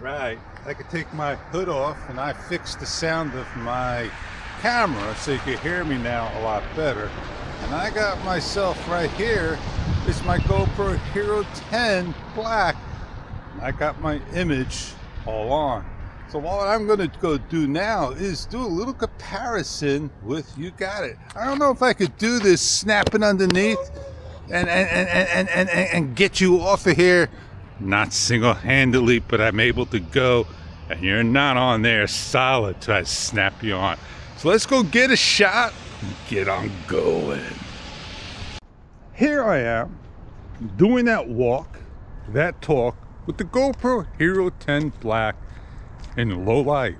Right, I could take my hood off and I fixed the sound of my camera so you can hear me now a lot better. And I got myself right here, it's my GoPro Hero 10 Black. I got my image all on. So what I'm going to go do now is do a little comparison with You Got It. I don't know if I could do this snapping underneath and get you off of here. Not single-handedly, but I'm able to go, and you're not on there solid till I snap you on. So let's go get a shot and get on going. Here I am, doing that walk, that talk, with the GoPro Hero 10 Black in low light.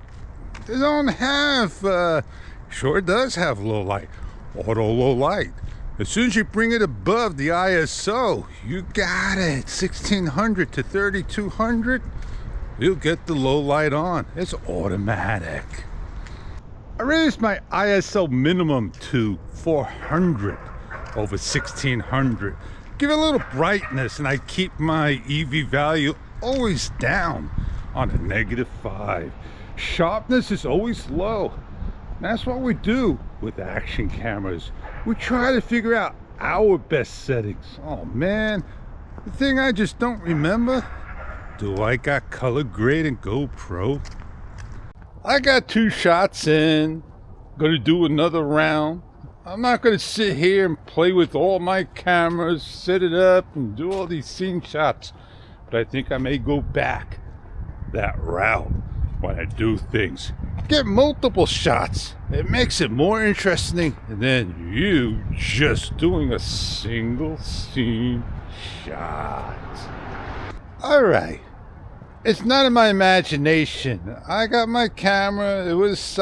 They don't have, sure does have low light, auto low light. As soon as you bring it above the ISO, you got it. 1600 to 3200, you'll get the low light on. It's automatic. I raised my ISO minimum to 400 over 1600. Give it a little brightness, and I keep my EV value always down on a -5. Sharpness is always low. That's what we do with action cameras. We try to figure out our best settings. Oh man, the thing I just don't remember, do I got color grade in GoPro? I got 2 shots in, gonna do another round. I'm not gonna sit here and play with all my cameras, set it up and do all these scene shots. But I think I may go back that route when I do things. Get multiple shots. It makes it more interesting than you just doing a single scene shot. All right, it's not in my imagination. I got my camera. It was,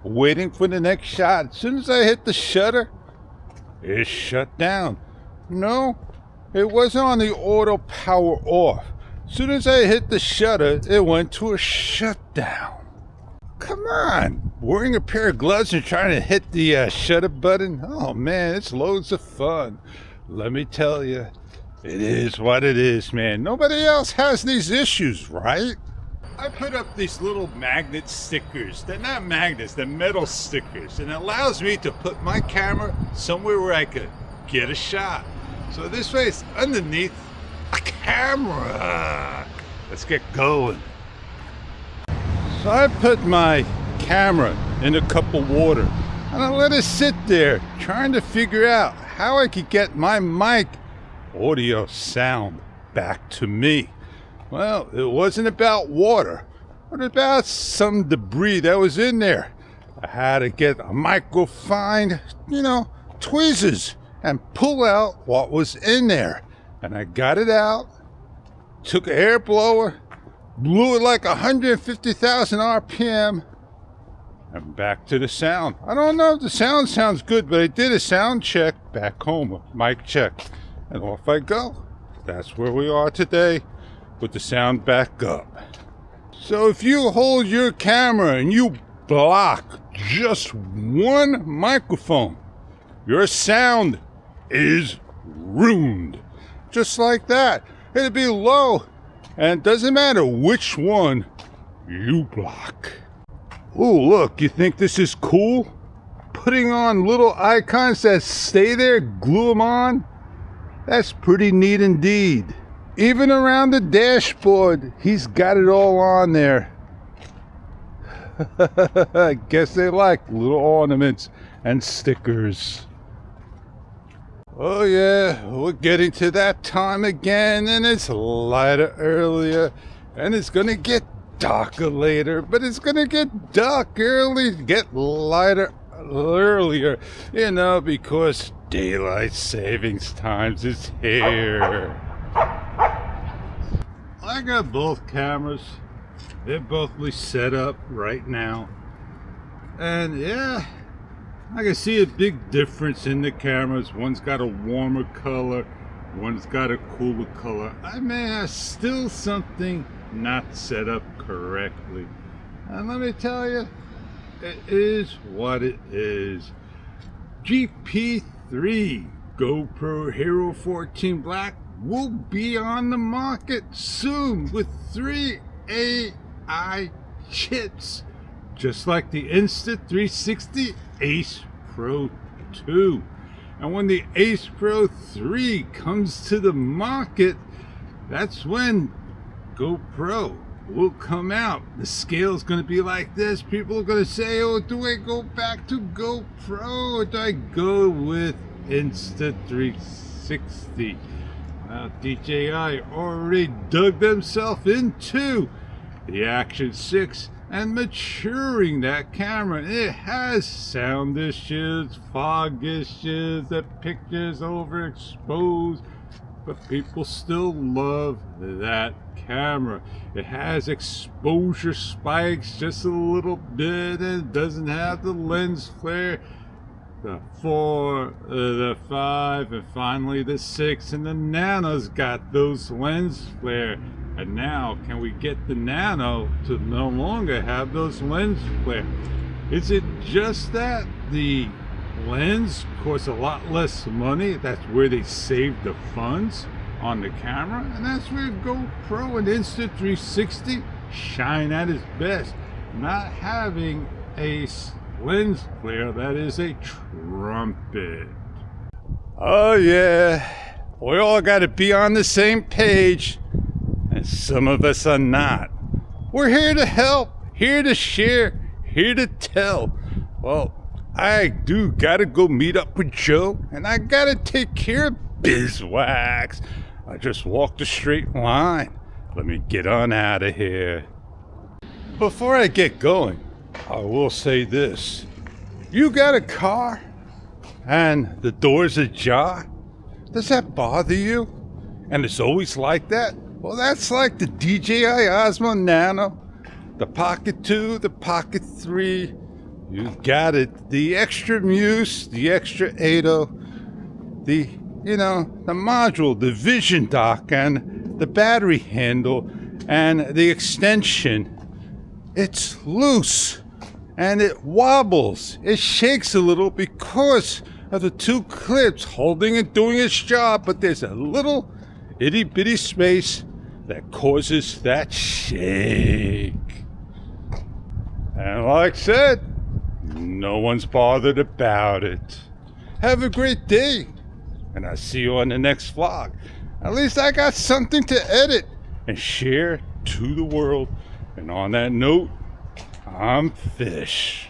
waiting for the next shot. As soon as I hit the shutter, it shut down. No, it wasn't on the auto power off. As soon as I hit the shutter, it went to a shutdown. Come on, wearing a pair of gloves and trying to hit the shutter button. Oh man, it's loads of fun. Let me tell you, it is what it is, man. Nobody else has these issues, right? I put up these little magnet stickers. They're not magnets, they're metal stickers. And it allows me to put my camera somewhere where I could get a shot. So this way it's underneath a camera. Let's get going. So I put my camera in a cup of water and I let it sit there trying to figure out how I could get my mic audio sound back to me. Well, it wasn't about water, but about some debris that was in there. I had to get a microfine, tweezers and pull out what was in there. And I got it out, took an air blower, blew it like 150,000 RPM, and back to the sound. I don't know if the sound sounds good, but I did a sound check back home, mic check, and off I go. That's where we are today, with the sound back up. So if you hold your camera and you block just one microphone, your sound is ruined. Just like that. It'll be low, and it doesn't matter which one you block. Oh, look, you think this is cool? Putting on little icons that stay there, glue them on? That's pretty neat indeed. Even around the dashboard, he's got it all on there. I guess they like little ornaments and stickers. Oh yeah, we're getting to that time again, and it's lighter earlier, and it's gonna get darker later, but it's gonna get dark early, get lighter earlier, because daylight savings times is here. I got both cameras. They're both set up right now, and yeah, I can see a big difference in the cameras. One's got a warmer color, one's got a cooler color. I may have still something not set up correctly. And let me tell you, it is what it is. GP3 GoPro Hero 14 Black will be on the market soon with 3 AI chips, just like the Insta360 Ace Pro 2. And when the Ace Pro 3 comes to the market, that's when GoPro will come out. The scale is going to be like this. People are going to say, oh, do I go back to GoPro or do I go with Insta360? Well, DJI already dug themselves into the Action 6 and maturing that camera. It has sound issues, fog issues, the picture's overexposed, but people still love that camera. It has exposure spikes just a little bit, and it doesn't have the lens flare. The 4, the 5, and finally the 6, and the Nano's got those lens flare. And now, can we get the Nano to no longer have those lens flare? Is it just that the lens costs a lot less money? That's where they save the funds on the camera, and that's where GoPro and Insta360 shine at its best. Not having a lens flare that is a trumpet. Oh yeah, we all got to be on the same page, and some of us are not. We're here to help, here to share, here to tell. Well, I do gotta go meet up with Joe, and I gotta take care of Bizwax. I just walked a straight line. Let me get on out of here. Before I get going, I will say this. You got a car and the door's ajar? Does that bother you? And it's always like that? Well, that's like the DJI Osmo Nano, the Pocket 2, the Pocket 3. You got it. The extra Muse, the extra 8.0, the module, the vision dock, and the battery handle, and the extension. It's loose, and it wobbles. It shakes a little because of the 2 clips holding and doing its job, but there's a little itty-bitty space that causes that shake. And like I said, no one's bothered about it. Have a great day, and I'll see you on the next vlog. At least I got something to edit and share to the world. And on that note, I'm Fish.